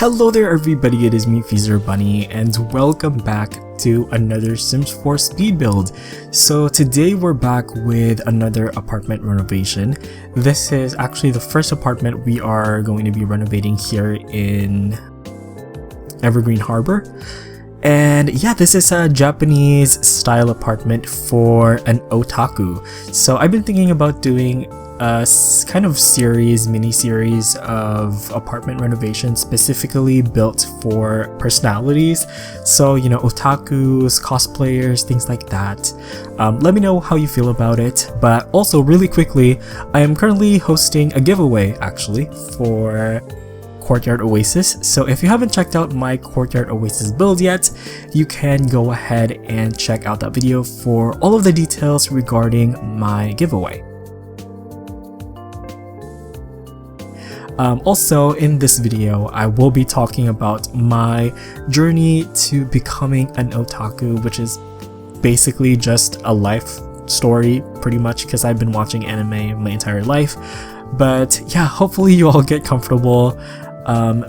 Hello there everybody, it is me XfreezerBunny and welcome back to another Sims 4 speed build. So today we're back with another apartment renovation. This is actually the first apartment we are going to be renovating here in Evergreen Harbor. And yeah, this is a Japanese style apartment for an otaku. So I've been thinking about doing a kind of mini-series of apartment renovations specifically built for personalities. So, you know, otakus, cosplayers, things like that. Let me know how you feel about it. But also, really quickly, I am currently hosting a giveaway actually for Courtyard Oasis. So if you haven't checked out my Courtyard Oasis build yet, you can go ahead and check out that video for all of the details regarding my giveaway. Also, in this video, I will be talking about my journey to becoming an otaku, which is basically just a life story, pretty much, because I've been watching anime my entire life. But yeah, hopefully you all get comfortable.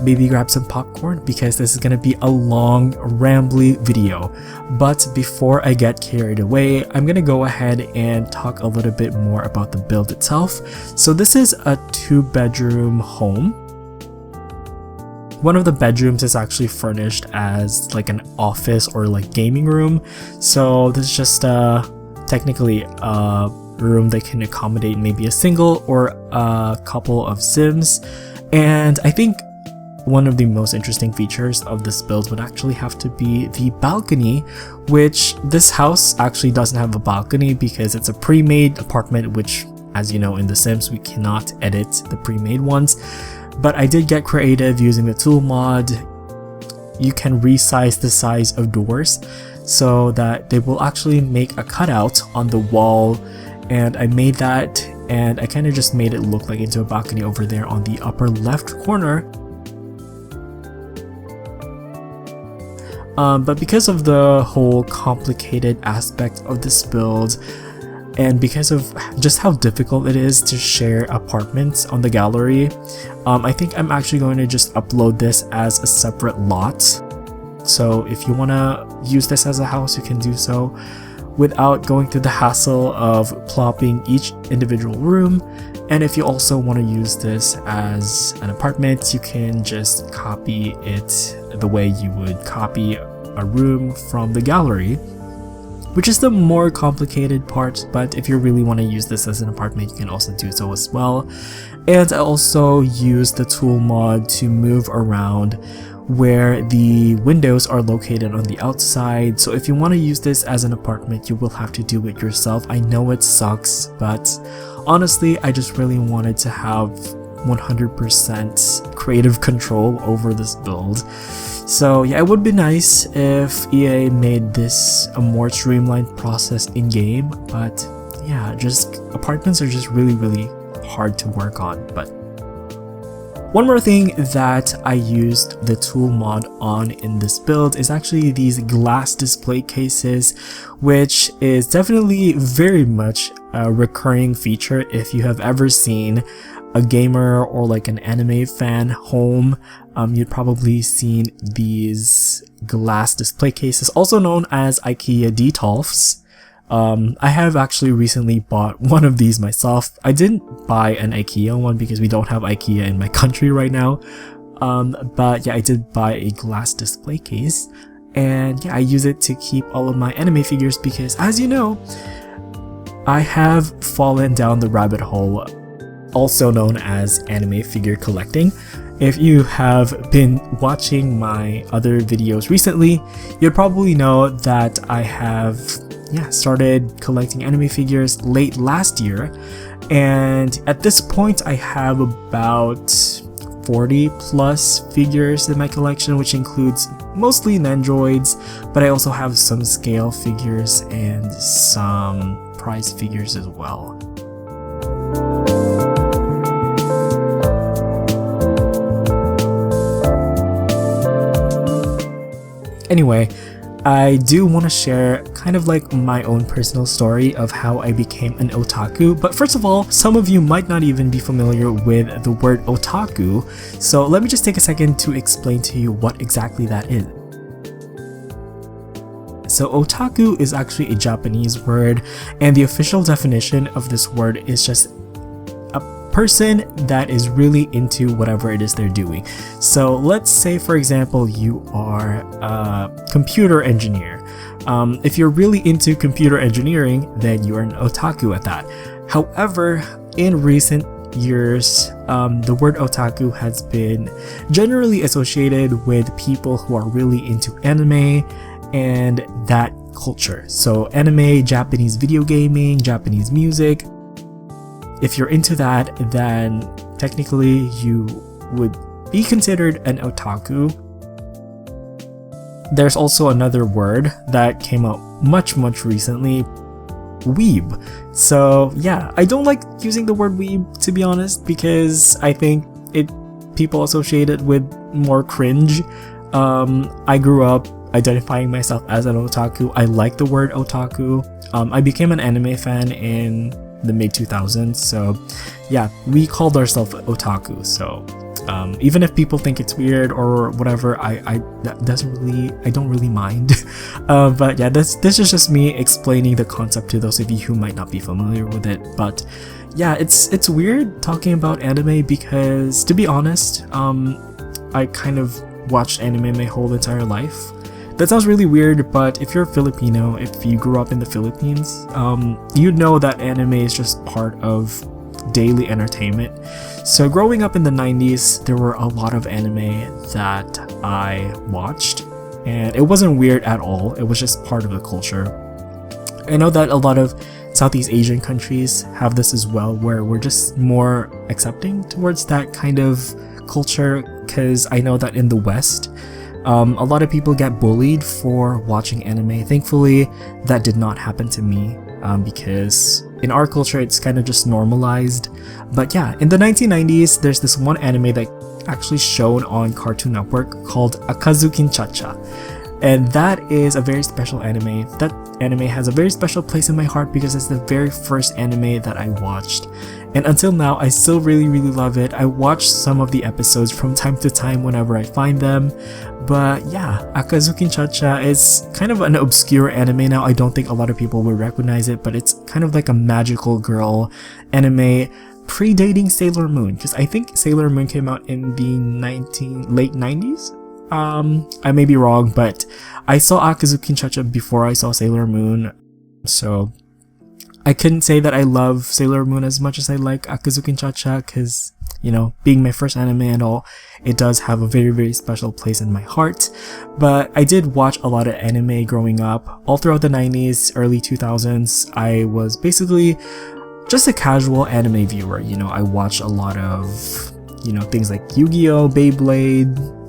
Maybe grab some popcorn because this is gonna be a long, rambly video. But before I get carried away, I'm gonna go ahead and talk a little bit more about the build itself. So this is a 2-bedroom home. One of the bedrooms is actually furnished as like an office or like gaming room. So this is just technically a room that can accommodate maybe a single or a couple of Sims. And I think one of the most interesting features of this build would actually have to be the balcony, which this house actually doesn't have a balcony because it's a pre-made apartment, which, as you know, in The Sims we cannot edit the pre-made ones. But I did get creative using the tool mod. You can resize the size of doors so that they will actually make a cutout on the wall, and I made that. And I kind of just made it look like into a balcony over there on the upper left corner. But because of the whole complicated aspect of this build, and because of just how difficult it is to share apartments on the gallery, I think I'm actually going to just upload this as a separate lot. So if you want to use this as a house, you can do so without going through the hassle of plopping each individual room. And if you also want to use this as an apartment, you can just copy it the way you would copy a room from the gallery, which is the more complicated part. But if you really want to use this as an apartment, you can also do so as well. And I also use the tool mod to move around where the windows are located on the outside. So if you want to use this as an apartment, you will have to do it yourself. I know it sucks, but honestly, I just really wanted to have 100% creative control over this build. So yeah, it would be nice if EA made this a more streamlined process in-game, but yeah, just apartments are just really hard to work on. But one more thing that I used the tool mod on in this build is actually these glass display cases, which is definitely very much a recurring feature. If you have ever seen a gamer or like an anime fan home, you'd probably seen these glass display cases, also known as IKEA Detolfs. I have actually recently bought one of these myself. I didn't buy an IKEA one because we don't have IKEA in my country right now. But yeah, I did buy a glass display case, and yeah, I use it to keep all of my anime figures because, as you know, I have fallen down the rabbit hole, also known as anime figure collecting. If you have been watching my other videos recently, you'd probably know that I have started collecting anime figures late last year, and at this point I have about 40 plus figures in my collection, which includes mostly Nendroids, but I also have some scale figures and some prize figures as well. Anyway, I do want to share kind of like my own personal story of how I became an otaku. But first of all, some of you might not even be familiar with the word otaku, so let me just take a second to explain to you what exactly that is. So otaku is actually a Japanese word, and the official definition of this word is just a person that is really into whatever it is they're doing. So let's say, for example, you are a computer engineer. If you're really into computer engineering, then you're an otaku at that. However, in recent years, the word otaku has been generally associated with people who are really into anime and that culture. So anime, Japanese video gaming, Japanese music. If you're into that, then technically you would be considered an otaku. There's also another word that came out much recently, weeb. So yeah, I don't like using the word weeb, to be honest, because I think people associate it with more cringe. I grew up identifying myself as an otaku. I like the word otaku. I became an anime fan in the mid 2000s, so yeah, we called ourselves otaku. So even if people think it's weird or whatever, I don't really mind. But yeah, this is just me explaining the concept to those of you who might not be familiar with it. But yeah, it's weird talking about anime because, to be honest, I kind of watched anime my whole entire life. That sounds really weird, but if you're Filipino, if you grew up in the Philippines, you'd know that anime is just part of daily entertainment. So growing up in the 90s, there were a lot of anime that I watched, and it wasn't weird at all. It was just part of the culture. I know that a lot of Southeast Asian countries have this as well, where we're just more accepting towards that kind of culture, because I know that in the West, a lot of people get bullied for watching anime. Thankfully, that did not happen to me, because in our culture, it's kind of just normalized. But yeah, in the 1990s, there's this one anime that actually showed on Cartoon Network called Akazukin Cha-Cha. And that is a very special anime. That anime has a very special place in my heart because it's the very first anime that I watched. And until now, I still really love it. I watch some of the episodes from time to time whenever I find them. But yeah, Akazukin Cha-Cha is kind of an obscure anime now. I don't think a lot of people will recognize it, but it's kind of like a magical girl anime predating Sailor Moon, because I think Sailor Moon came out in the late 90s. I may be wrong, but I saw Akazukin Cha-Cha before I saw Sailor Moon, so I couldn't say that I love Sailor Moon as much as I like Akazukin Cha-Cha, because, you know, being my first anime and all, it does have a very special place in my heart. But I did watch a lot of anime growing up. All throughout the 90s, early 2000s, I was basically just a casual anime viewer. You know, I watched a lot of, you know, things like Yu-Gi-Oh!, Beyblade,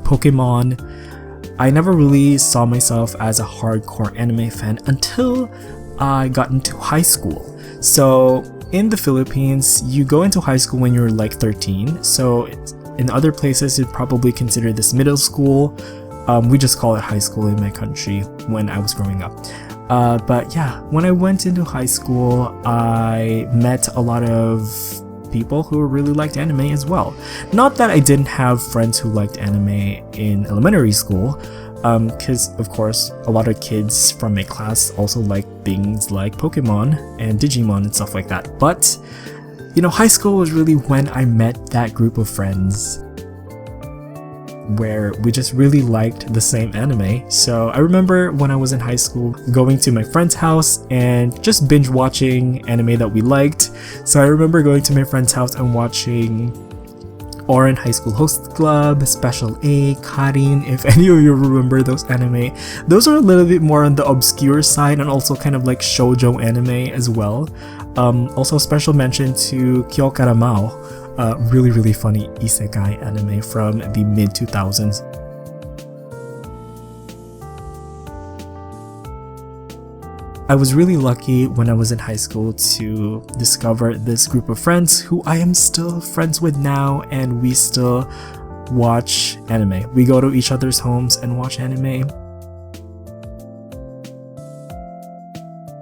Pokemon. I never really saw myself as a hardcore anime fan until I got into high school. So in the Philippines, you go into high school when you're like 13. So in other places, you'd probably consider this middle school. We just call it high school in my country when I was growing up. But yeah, when I went into high school, I met a lot of people who really liked anime as well. Not that I didn't have friends who liked anime in elementary school, because of course a lot of kids from my class also like things like Pokemon and Digimon and stuff like that. But you know, high school was really when I met that group of friends where we just really liked the same anime. So I remember when I was in high school going to my friend's house and just binge watching anime that we liked. So I remember going to my friend's house and watching Oran High School Host Club, Special A, Karin, if any of you remember those anime. Those are a little bit more on the obscure side and also kind of like shoujo anime as well. Also special mention to Kyokara Mao, really funny isekai anime from the mid 2000s. I was really lucky when I was in high school to discover this group of friends who I am still friends with now, and we still watch anime. We go to each other's homes and watch anime.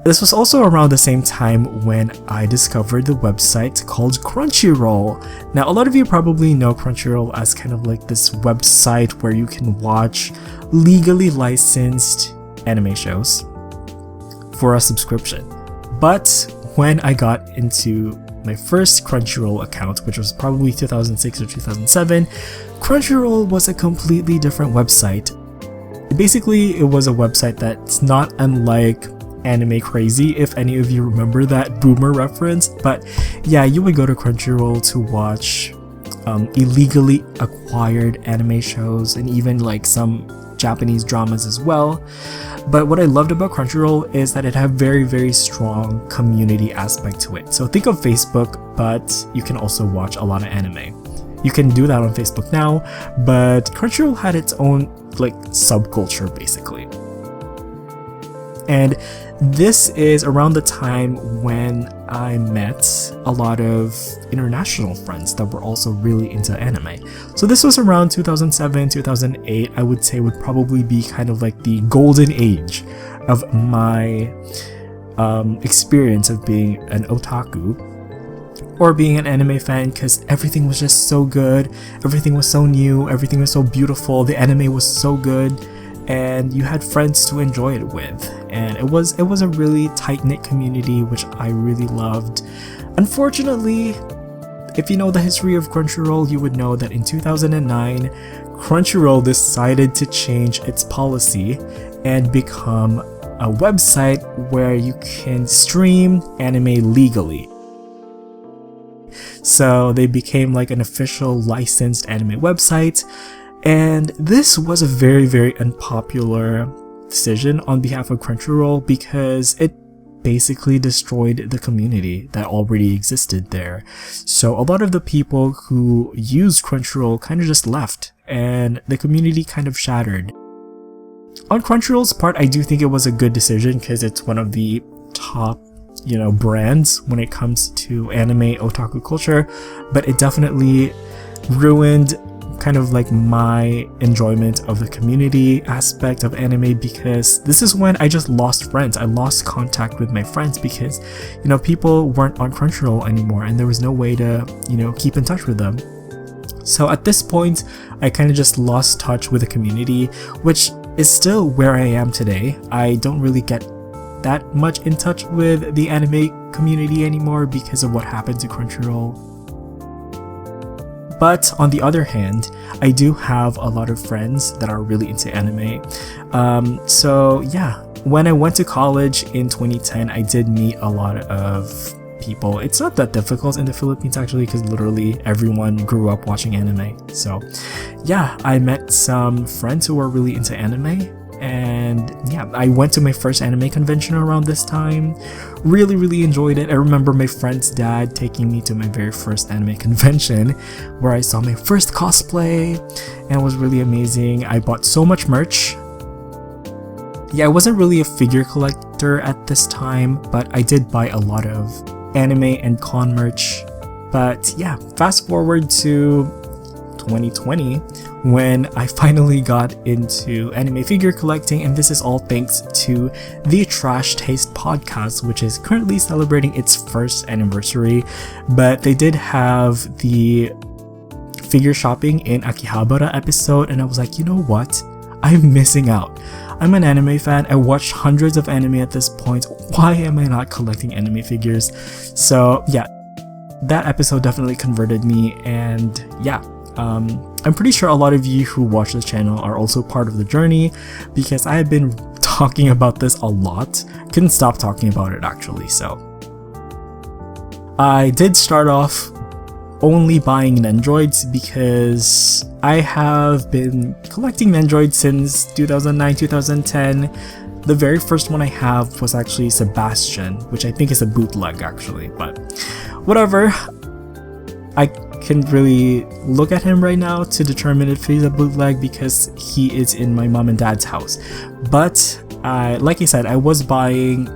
This was also around the same time when I discovered the website called Crunchyroll. Now, a lot of you probably know Crunchyroll as kind of like this website where you can watch legally licensed anime shows for a subscription. But when I got into my first Crunchyroll account, which was probably 2006 or 2007, Crunchyroll was a completely different website. Basically, it was a website that's not unlike Anime Crazy, if any of you remember that boomer reference. But yeah, you would go to Crunchyroll to watch illegally acquired anime shows and even like some Japanese dramas as well. But what I loved about Crunchyroll is that it had very strong community aspect to it. So think of Facebook, but you can also watch a lot of anime. You can do that on Facebook now, but Crunchyroll had its own like subculture basically. And this is around the time when I met a lot of international friends that were also really into anime. So this was around 2007, 2008, I would say would probably be kind of like the golden age of my experience of being an otaku or being an anime fan, because everything was just so good, everything was so new, everything was so beautiful, the anime was so good, and you had friends to enjoy it with, and it was a really tight-knit community, which I really loved. Unfortunately, if you know the history of Crunchyroll, you would know that in 2009, Crunchyroll decided to change its policy and become a website where you can stream anime legally. So they became like an official licensed anime website. And this was a very unpopular decision on behalf of Crunchyroll because it basically destroyed the community that already existed there. So a lot of the people who used Crunchyroll kind of just left and the community kind of shattered. On Crunchyroll's part, I do think it was a good decision because it's one of the top, brands when it comes to anime otaku culture, but it definitely ruined kind of like my enjoyment of the community aspect of anime, because this is when I just lost friends. I lost contact with my friends because people weren't on Crunchyroll anymore and there was no way to keep in touch with them. So at this point I kind of just lost touch with the community, which is still where I am today. I don't really get that much in touch with the anime community anymore because of what happened to Crunchyroll. But on the other hand, I do have a lot of friends that are really into anime. So yeah, when I went to college in 2010, I did meet a lot of people. It's not that difficult in the Philippines actually, because literally everyone grew up watching anime. So yeah, I met some friends who were really into anime. And yeah, I went to my first anime convention around this time. Really enjoyed it. I remember my friend's dad taking me to my very first anime convention where I saw my first cosplay, and it was really amazing. I bought so much merch. Yeah, I wasn't really a figure collector at this time, but I did buy a lot of anime and con merch. But yeah, fast forward to 2020 when I finally got into anime figure collecting, and this is all thanks to the Trash Taste podcast, which is currently celebrating its first anniversary. But they did have the figure shopping in Akihabara episode, and I was like, you know what? I'm missing out. I'm an anime fan. I watched hundreds of anime at this point. Why am I not collecting anime figures? So yeah, that episode definitely converted me, and yeah, I'm pretty sure a lot of you who watch the channel are also part of the journey, because I have been talking about this a lot. Couldn't stop talking about it actually. So I did start off only buying Nendroids because I have been collecting Nendroids since 2009, 2010. The very first one I have was actually Sebastian, which I think is a bootleg actually, but whatever. I can't really look at him right now to determine if he's a bootleg because he is in my mom and dad's house. But like I said, I was buying,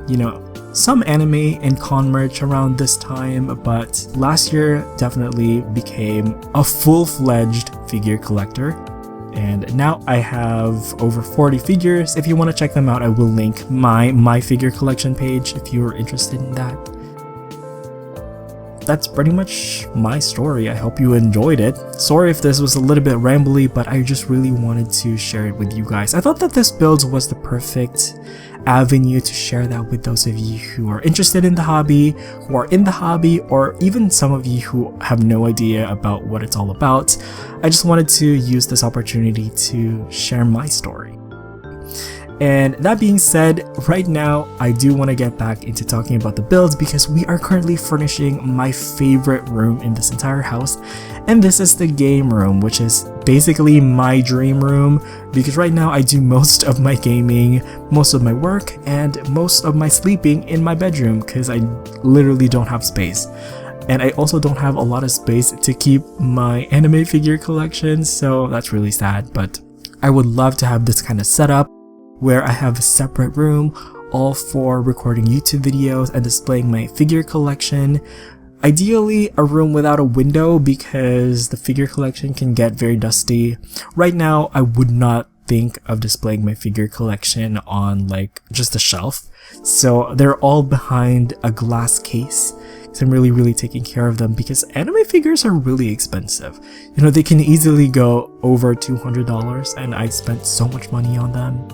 some anime and con merch around this time, but last year definitely became a full-fledged figure collector. And now I have over 40 figures. If you want to check them out, I will link my figure collection page if you're interested in that. That's pretty much my story. I hope you enjoyed it. Sorry if this was a little bit rambly, but I just really wanted to share it with you guys. I thought that this build was the perfect avenue to share that with those of you who are interested in the hobby, who are in the hobby, or even some of you who have no idea about what it's all about. I just wanted to use this opportunity to share my story. And that being said, right now I do want to get back into talking about the builds because we are currently furnishing my favorite room in this entire house, and this is the game room, which is basically my dream room because right now I do most of my gaming, most of my work, and most of my sleeping in my bedroom because I literally don't have space. And I also don't have a lot of space to keep my anime figure collection, so that's really sad, but I would love to have this kind of setup where I have a separate room all for recording YouTube videos and displaying my figure collection. Ideally a room without a window because the figure collection can get very dusty. Right now I would not think of displaying my figure collection on like just a shelf, so they're all behind a glass case. So I'm really taking care of them because anime figures are really expensive. You know, they can easily go over $200 and I spent so much money on them.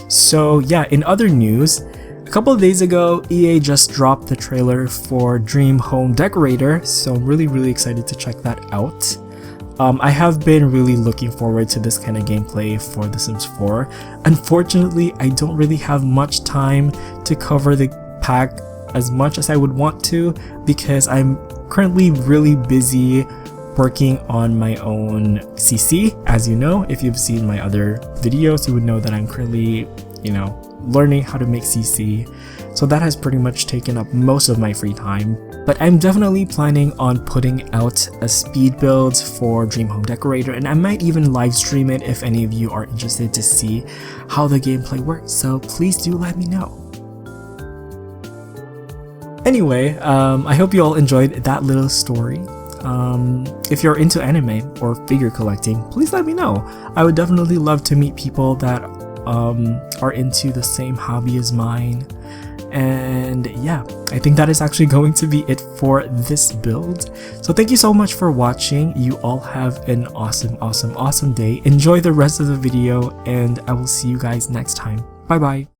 So yeah, in other news, a couple of days ago, EA just dropped the trailer for Dream Home Decorator, so I'm really excited to check that out. I have been really looking forward to this kind of gameplay for The Sims 4. Unfortunately, I don't really have much time to cover the pack as much as I would want to because I'm currently really busy working on my own CC. As you know, if you've seen my other videos, you would know that I'm currently, learning how to make CC. So that has pretty much taken up most of my free time. But I'm definitely planning on putting out a speed build for Dream Home Decorator, and I might even live stream it if any of you are interested to see how the gameplay works, so please do let me know. Anyway, I hope you all enjoyed that little story. If you're into anime or figure collecting, please let me know. I would definitely love to meet people that are into the same hobby as mine. And yeah, I think that is actually going to be it for this build. So thank you so much for watching. You all have an awesome day. Enjoy the rest of the video, and I will see you guys next time. Bye bye.